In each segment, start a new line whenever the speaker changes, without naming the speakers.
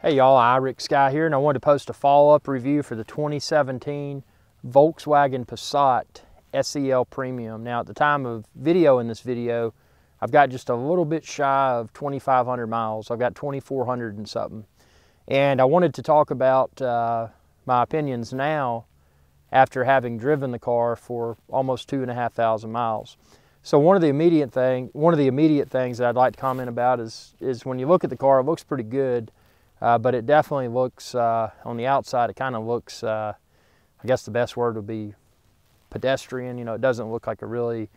Hey y'all, Irix Guy here, and I wanted to post a follow-up review for the 2017 Volkswagen Passat SEL Premium. Now at the time of video in this video, I've got just a little bit shy of 2,500 miles. I've got 2,400 and something. And I wanted to talk about my opinions now after having driven the car for almost 2,500 miles. So one of the immediate things that I'd like to comment about is when you look at the car, it looks pretty good. But it definitely looks, on the outside, it kind of looks, I guess the best word would be pedestrian. You know, it doesn't look like a really,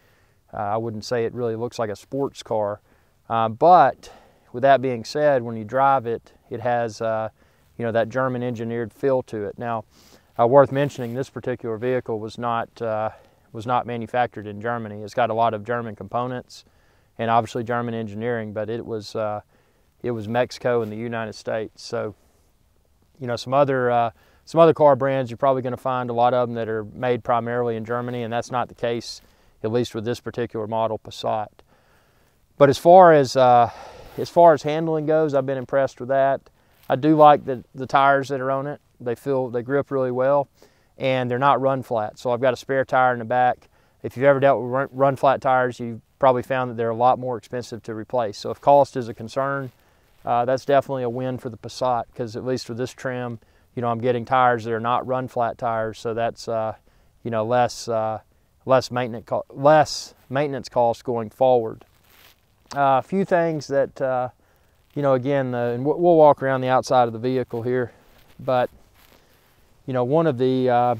I wouldn't say it really looks like a sports car. But with that being said, when you drive it, it has, you know, that German engineered feel to it. Now, worth mentioning, this particular vehicle was not manufactured in Germany. It's got a lot of German components and obviously German engineering, but it was Mexico and the United States. So, you know, some other car brands, you're probably going to find a lot of them that are made primarily in Germany, and that's not the case, at least with this particular model Passat. But as far as handling goes, I've been impressed with that. I do like the tires that are on it. They grip really well, and they're not run flat. So I've got a spare tire in the back. If you've ever dealt with run flat tires, you've probably found that they're a lot more expensive to replace. So if cost is a concern, that's definitely a win for the Passat, because at least with this trim, you know, I'm getting tires that are not run flat tires, so that's you know, less maintenance costs going forward. A few things that you know, again, and we'll walk around the outside of the vehicle here, but you know, one of the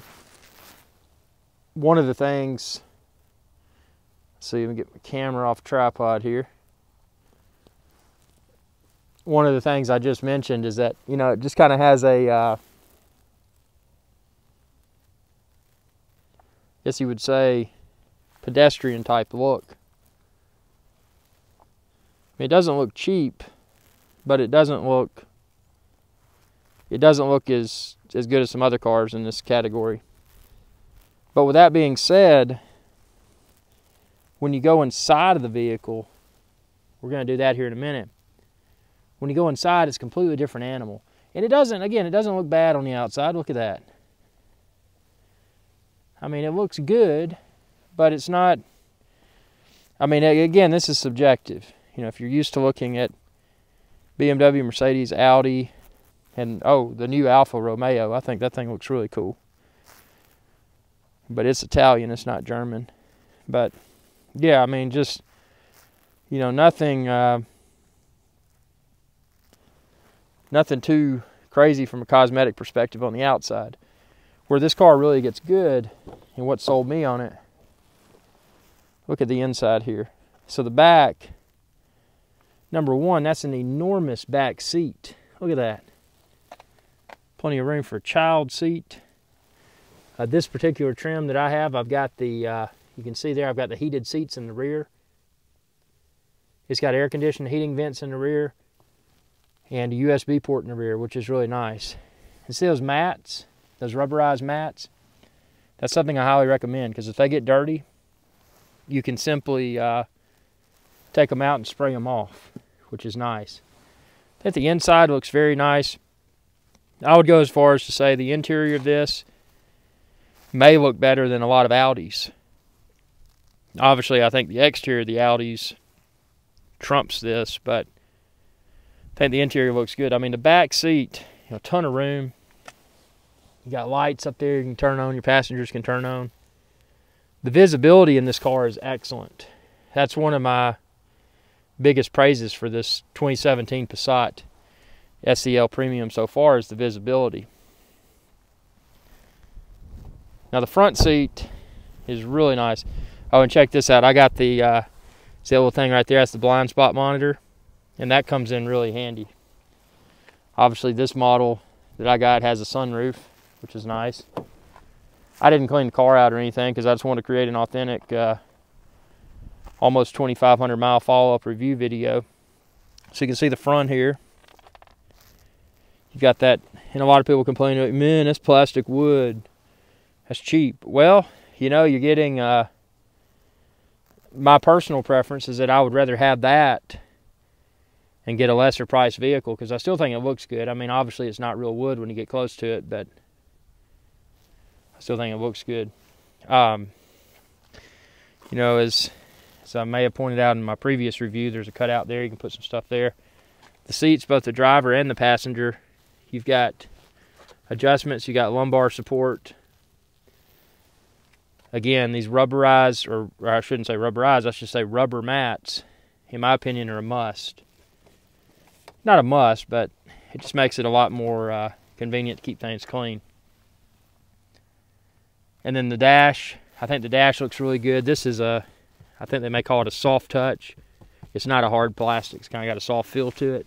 things. Let's see, let me get my camera off the tripod here. One of the things I just mentioned is that, you know, it just kind of has a, I guess you would say, pedestrian type look. I mean, it doesn't look cheap, but it doesn't look as good as some other cars in this category. But with that being said, when you go inside of the vehicle, we're going to do that here in a minute. When you go inside, it's a completely different animal. And it doesn't look bad on the outside. Look at that. I mean, it looks good, but it's not, I mean, again, this is subjective. You know, if you're used to looking at BMW, Mercedes, Audi, and, oh, the new Alfa Romeo, I think that thing looks really cool. But it's Italian, it's not German. But yeah, I mean, just, you know, nothing too crazy from a cosmetic perspective on the outside. Where this car really gets good, and what sold me on it, look at the inside here. So the back, number one, that's an enormous back seat. Look at that. Plenty of room for a child seat. This particular trim that I have, I've got the, you can see there, I've got the heated seats in the rear. It's got air conditioned heating vents in the rear and a USB port in the rear, which is really nice. And see those mats, those rubberized mats? That's something I highly recommend, because if they get dirty, you can simply take them out and spray them off, which is nice. I think the inside looks very nice. I would go as far as to say the interior of this may look better than a lot of Audis. Obviously, I think the exterior of the Audis trumps this, but I think the interior looks good. I mean, the back seat, you know, a ton of room. You got lights up there you can turn on, your passengers can turn on. The visibility in this car is excellent. That's one of my biggest praises for this 2017 Passat SEL Premium so far, is the visibility. Now the front seat is really nice. Oh, and check this out. I got the, see that little thing right there? That's the blind spot monitor. And that comes in really handy. Obviously this model that I got has a sunroof, which is nice. I didn't clean the car out or anything, because I just want to create an authentic, almost 2,500 mile follow-up review video. So you can see the front here. You've got that, and a lot of people complain, man, that's plastic wood. That's cheap. Well, you know, you're getting, my personal preference is that I would rather have that and get a lesser price vehicle, because I still think it looks good. I mean, obviously it's not real wood when you get close to it, but I still think it looks good. You know, as I may have pointed out in my previous review, there's a cutout there. You can put some stuff there. The seats, both the driver and the passenger, you've got adjustments. You got lumbar support. Again, these rubberized, or I shouldn't say rubberized, I should say rubber mats, in my opinion, are a must. Not a must, but it just makes it a lot more convenient to keep things clean. And then the dash, I think the dash looks really good. This is I think they may call it a soft touch. It's not a hard plastic. It's kind of got a soft feel to it.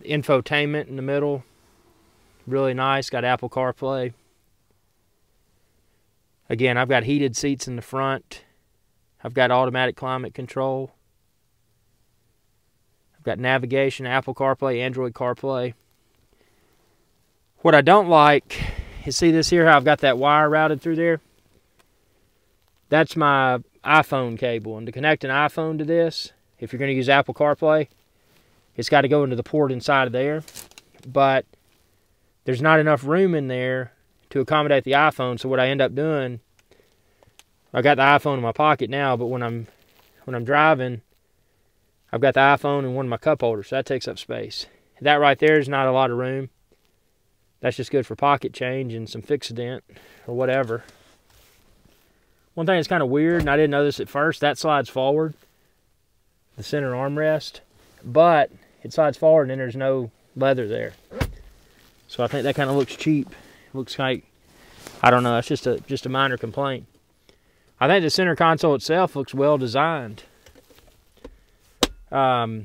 The infotainment in the middle, really nice. Got Apple CarPlay. Again, I've got heated seats in the front. I've got automatic climate control. I've got navigation, Apple CarPlay, Android CarPlay. What I don't like is, see this here, how I've got that wire routed through there? That's my iPhone cable. And to connect an iPhone to this, if you're going to use Apple CarPlay, it's got to go into the port inside of there. But there's not enough room in there to accommodate the iPhone. So what I end up doing, I got the iPhone in my pocket now, but when I'm driving, I've got the iPhone in one of my cup holders, so that takes up space. That right there is not a lot of room. That's just good for pocket change and some fix-a-dent or whatever. One thing that's kind of weird, and I didn't know this at first, that slides forward, the center armrest, but it slides forward and then there's no leather there. So I think that kind of looks cheap. Looks like, I don't know, that's just a minor complaint. I think the center console itself looks well designed. I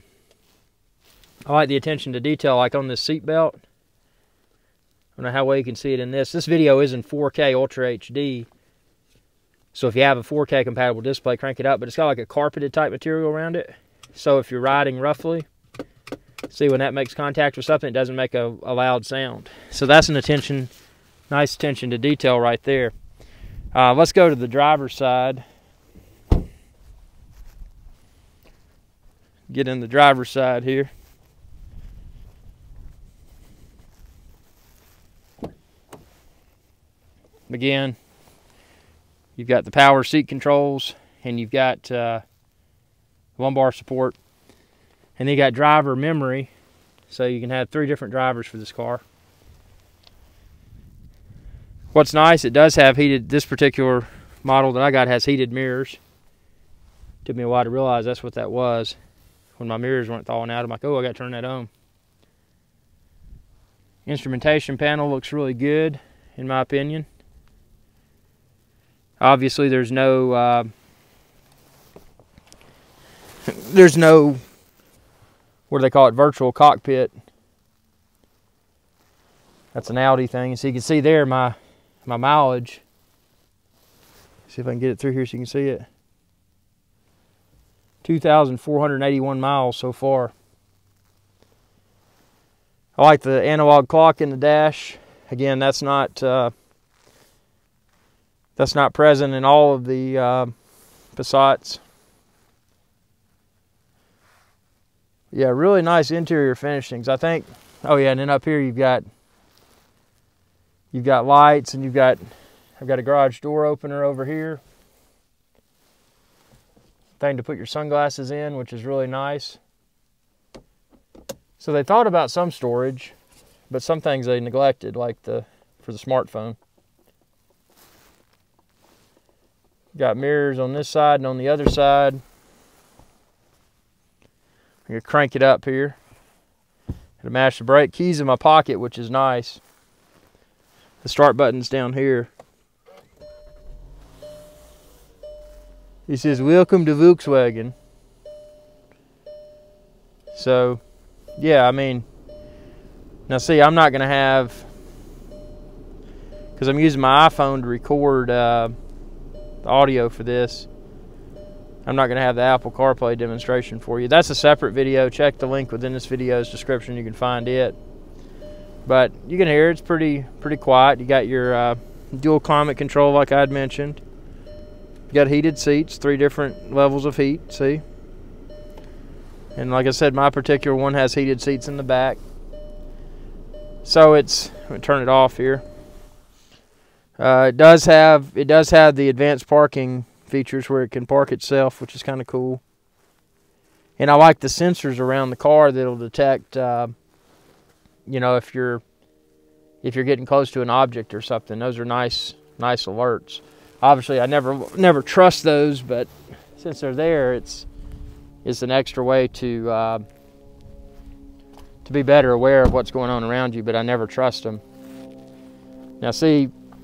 like the attention to detail, like on this seat belt. I don't know how well you can see it in this. This video is in 4K Ultra HD. So if you have a 4K compatible display, crank it up. But it's got like a carpeted type material around it. So if you're riding roughly, see when that makes contact with something, it doesn't make a loud sound. So that's an attention, nice attention to detail right there. Let's go to the driver's side. Get in the driver's side here. Again, you've got the power seat controls, and you've got lumbar support, and then you got driver memory, so you can have 3 different drivers for this car. What's nice, it does have heated, this particular model that I got has heated mirrors. Took me a while to realize that's what that was. When my mirrors weren't thawing out, I'm like, oh, I got to turn that on. Instrumentation panel looks really good, in my opinion. Obviously, there's no, what do they call it, virtual cockpit. That's an Audi thing. So you can see there my mileage. See if I can get it through here so you can see it. 2,481 miles so far. I like the analog clock in the dash. Again, that's not present in all of the Passats. Yeah, really nice interior finishings. I think. Oh yeah, and then up here you've got lights, and I've got a garage door opener over here. Thing to put your sunglasses in, which is really nice. So they thought about some storage, but some things they neglected, like for the smartphone. Got mirrors on this side and on the other side. I'm gonna crank it up here. Gonna mash the brake. Keys in my pocket, which is nice. The start button's down here. It says, "Welcome to Volkswagen." So, yeah, I mean, now see, I'm not going to have, because I'm using my iPhone to record the audio for this, I'm not going to have the Apple CarPlay demonstration for you. That's a separate video. Check the link within this video's description. You can find it. But you can hear it's pretty quiet. You got your dual climate control like I had mentioned. You got heated seats, 3 different levels of heat, see? And like I said, my particular one has heated seats in the back. So it's, I'm gonna turn it off here. It does have the advanced parking features where it can park itself, which is kind of cool. And I like the sensors around the car that'll detect, you know, if you're getting close to an object or something. Those are nice alerts. Obviously, I never trust those, but since they're there, it's an extra way to be better aware of what's going on around you, but I never trust them. Now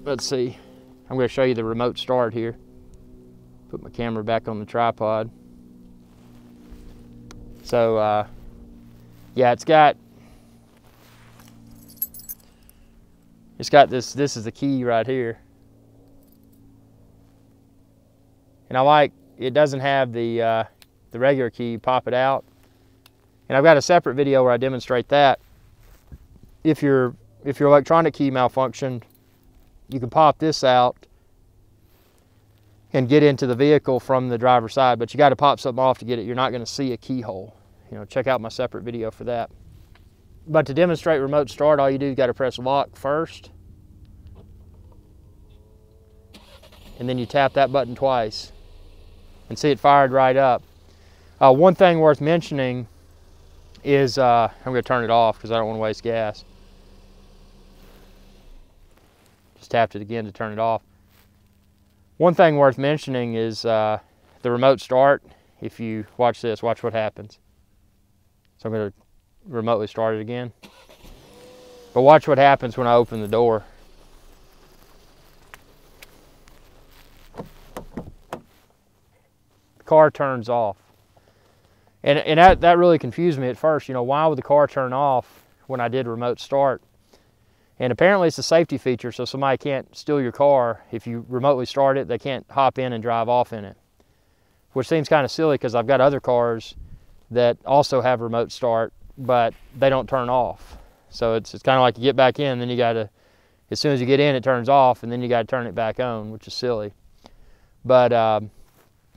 let's see. I'm going to show you the remote start here. Put my camera back on the tripod. So, yeah, it's got this is the key right here. And I like, it doesn't have the regular key, pop it out. And I've got a separate video where I demonstrate that. If your electronic key malfunctioned, you can pop this out and get into the vehicle from the driver's side, but you got to pop something off to get it. You're not going to see a keyhole. You know, check out my separate video for that. But to demonstrate remote start, all you do is got to press lock first, and then you tap that button twice, and see it fired right up. One thing worth mentioning is, I'm going to turn it off because I don't want to waste gas. Just tapped it again to turn it off. One thing worth mentioning is the remote start. If you watch this, watch what happens. So I'm going to remotely start it again. But watch what happens when I open the door. The car turns off. And that really confused me at first. You know, why would the car turn off when I did remote start? And apparently it's a safety feature, so somebody can't steal your car. If you remotely start it, they can't hop in and drive off in it. Which seems kind of silly because I've got other cars that also have remote start, but they don't turn off. So it's kind of like you get back in, then you got to, as soon as you get in, it turns off, and then you got to turn it back on, which is silly. But,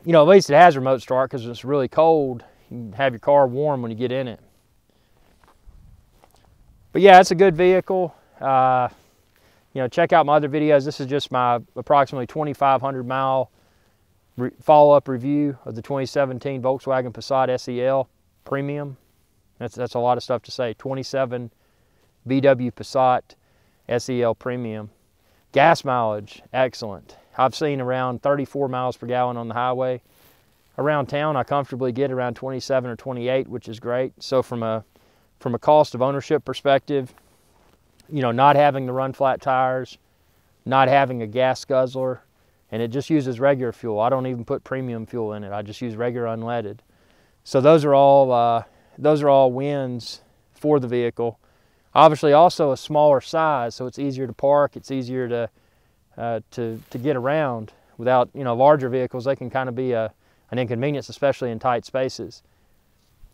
you know, at least it has remote start because it's really cold. You can have your car warm when you get in it. But yeah, it's a good vehicle. You know, check out my other videos. This is just my approximately 2,500 mile follow-up review of the 2017 Volkswagen Passat SEL Premium. That's a lot of stuff to say. 27 VW Passat SEL Premium. Gas mileage, excellent. I've seen around 34 miles per gallon on the highway. Around town, I comfortably get around 27 or 28, which is great. So from a cost of ownership perspective, you know, not having to run flat tires, not having a gas guzzler, and it just uses regular fuel. I don't even put premium fuel in it. I just use regular unleaded. So those are all wins for the vehicle. Obviously, also a smaller size, so it's easier to park. It's easier to get around. Without, you know, larger vehicles, they can kind of be an inconvenience, especially in tight spaces.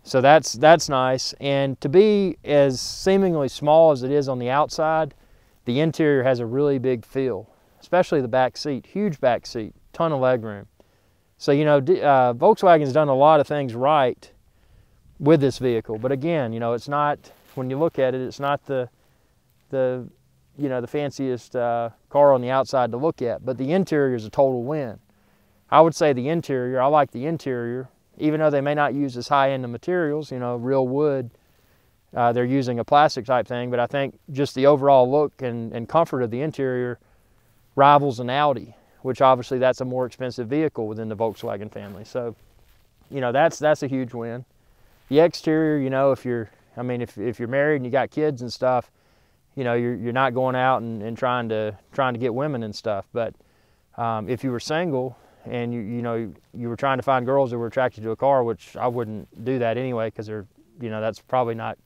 So that's nice. And to be as seemingly small as it is on the outside, the interior has a really big feel, especially the back seat. Huge back seat, ton of legroom. So, you know, Volkswagen's done a lot of things right with this vehicle. But again, you know, it's not, when you look at it, it's not the you know, the fanciest car on the outside to look at. But the interior is a total win. I would say the interior, I like the interior. Even though they may not use as high-end of materials, you know, real wood, they're using a plastic type thing, but I think just the overall look and comfort of the interior rivals an Audi, which obviously that's a more expensive vehicle within the Volkswagen family. So, you know, that's a huge win. The exterior, you know, if you're married and you got kids and stuff, you know, you're not going out and trying to get women and stuff. But if you were single, and you were trying to find girls that were attracted to a car, which I wouldn't do that anyway, because they're, you know, that's probably not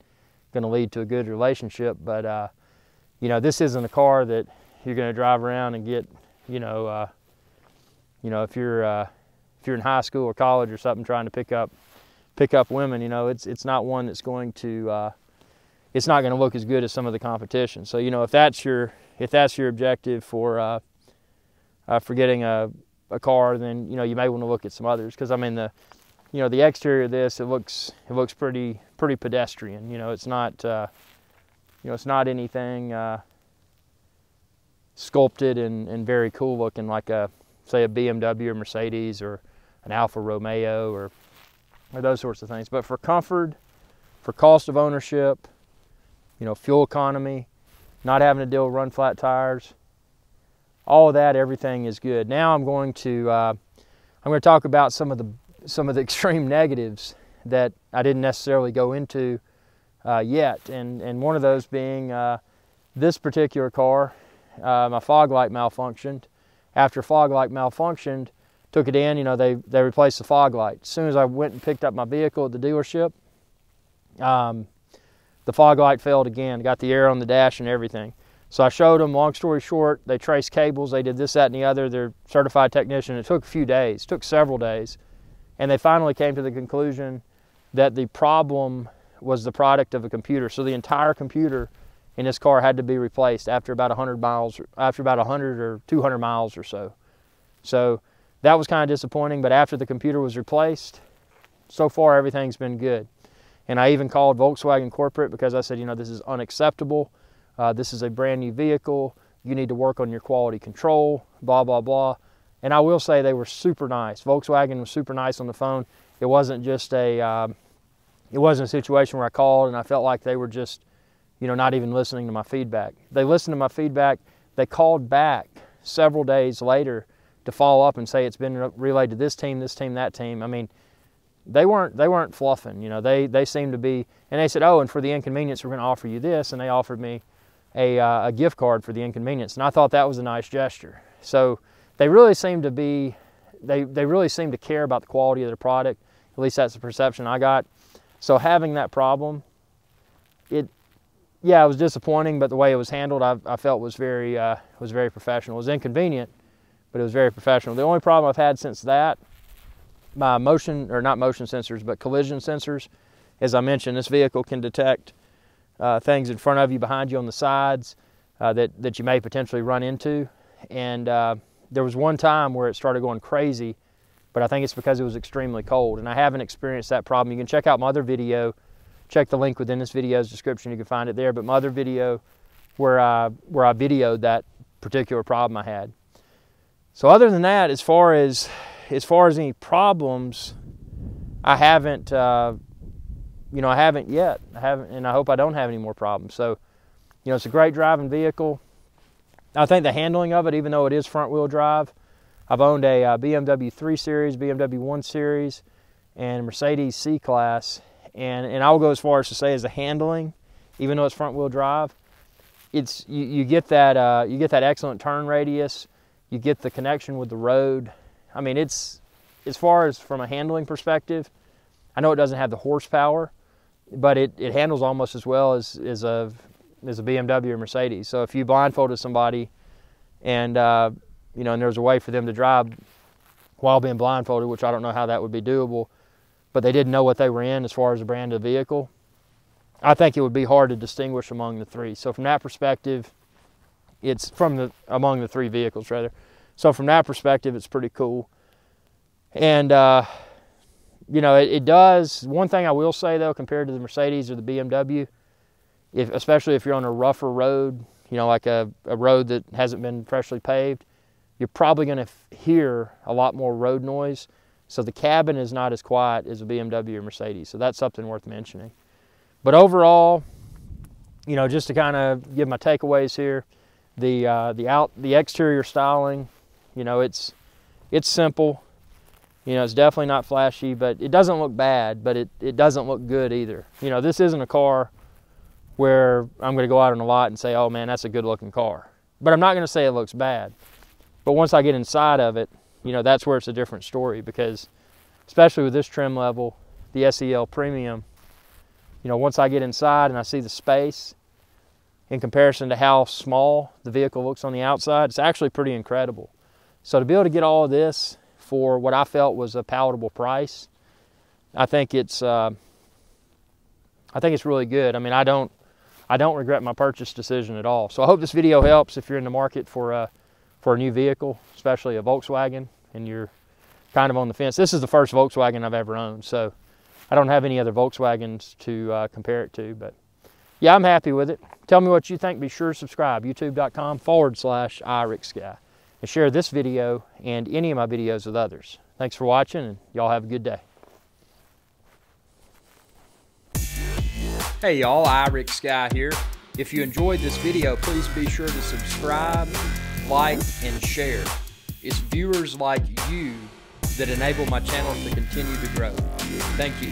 going to lead to a good relationship. But you know, this isn't a car that you're going to drive around and get, you know, if you're in high school or college or something trying to pick up women, you know, it's not one that's going to it's not going to look as good as some of the competition. So, you know, if that's your objective for getting a car, then, you know, you may want to look at some others, because I mean the you know, the exterior of this, it looks pretty pedestrian. You know, it's not you know, it's not anything sculpted and very cool looking like say a BMW or Mercedes or an Alfa Romeo or those sorts of things. But for comfort, for cost of ownership, you know, fuel economy, not having to deal with run flat tires, all of that, everything is good. Now I'm going to talk about some of the extreme negatives that I didn't necessarily go into yet, and one of those being this particular car. My fog light malfunctioned. After fog light malfunctioned, took it in, you know, they replaced the fog light. As soon as I went and picked up my vehicle at the dealership, the fog light failed again. Got the air on the dash and everything. So I showed them, long story short, they traced cables, they did this, that, and the other. They're certified technician. It took a few days, took several days. And they finally came to the conclusion that the problem was the product of a computer. So the entire computer in this car had to be replaced after about 100 miles, after about 100 or 200 miles or so. So that was kind of disappointing, but after the computer was replaced, so far everything's been good. And I even called Volkswagen corporate because I said, you know, this is unacceptable. This is a brand new vehicle. You need to work on your quality control, blah, blah, blah. And I will say they were super nice. Volkswagen was super nice on the phone. It wasn't just it wasn't a situation where I called and I felt like they were just, you know, not even listening to my feedback. They listened to my feedback. They called back several days later to follow up and say it's been relayed to this team, that team. I mean, they weren't fluffing, you know. They seemed to be, and they said, oh, and for the inconvenience, we're going to offer you this, and they offered me a gift card for the inconvenience, and I thought that was a nice gesture. So they really seem to be, they really seem to care about the quality of the product. At least that's the perception I got. So having that problem, yeah, it was disappointing, but the way it was handled, I felt was very professional. It was inconvenient, but it was very professional. The only problem I've had since that, my not motion sensors, but collision sensors. As I mentioned, this vehicle can detect things in front of you, behind you, on the sides that you may potentially run into. And there was one time where it started going crazy, but I think it's because it was extremely cold, and I haven't experienced that problem. You can check out my other video. Check the link within this video's description. You can find it there. But my other video where I videoed that particular problem I had. So other than that, as far as any problems, I haven't. You know, I haven't yet. And I hope I don't have any more problems. So, you know, it's a great driving vehicle. I think the handling of it, even though it is front-wheel drive, I've owned a BMW 3 Series, BMW 1 Series, and Mercedes C-Class. And I'll go as far as to say, as the handling, even though it's front-wheel drive, it's you get that excellent turn radius, you get the connection with the road. I mean, it's, as far as from a handling perspective, I know it doesn't have the horsepower, but it handles almost as well as a BMW or Mercedes. So if you blindfolded somebody, and you know, and there's a way for them to drive while being blindfolded, which I don't know how that would be doable, but they didn't know what they were in as far as the brand of the vehicle, I think it would be hard to distinguish among the three. So from that perspective, it's among the three vehicles rather. So from that perspective, it's pretty cool. And you know, it does. One thing I will say though, compared to the Mercedes or the BMW, especially if you're on a rougher road, you know, like a road that hasn't been freshly paved, you're probably going to hear a lot more road noise. So the cabin is not as quiet as a BMW or Mercedes. So that's something worth mentioning. But overall, you know, just to kind of give my takeaways here, the exterior styling, you know, it's simple. You know, it's definitely not flashy, but it doesn't look bad, but it doesn't look good either. You know, this isn't a car where I'm going to go out on a lot and say, oh man, that's a good looking car. But I'm not going to say it looks bad. But once I get inside of it, you know, that's where it's a different story, because especially with this trim level, the SEL Premium, you know, once I get inside and I see the space in comparison to how small the vehicle looks on the outside, it's actually pretty incredible. So to be able to get all of this for what I felt was a palatable price, I think it's really good. I mean, I don't regret my purchase decision at all. So I hope this video helps if you're in the market for a new vehicle, especially a Volkswagen, and you're kind of on the fence. This is the first Volkswagen I've ever owned, so I don't have any other Volkswagens to compare it to, but yeah, I'm happy with it. Tell me what you think. Be sure to subscribe, youtube.com/iRicksGuy, and share this video and any of my videos with others. Thanks for watching, and y'all have a good day. Hey y'all, iRicksGuy here. If you enjoyed this video, please be sure to subscribe, like, and share. It's viewers like you that enable my channel to continue to grow. Thank you.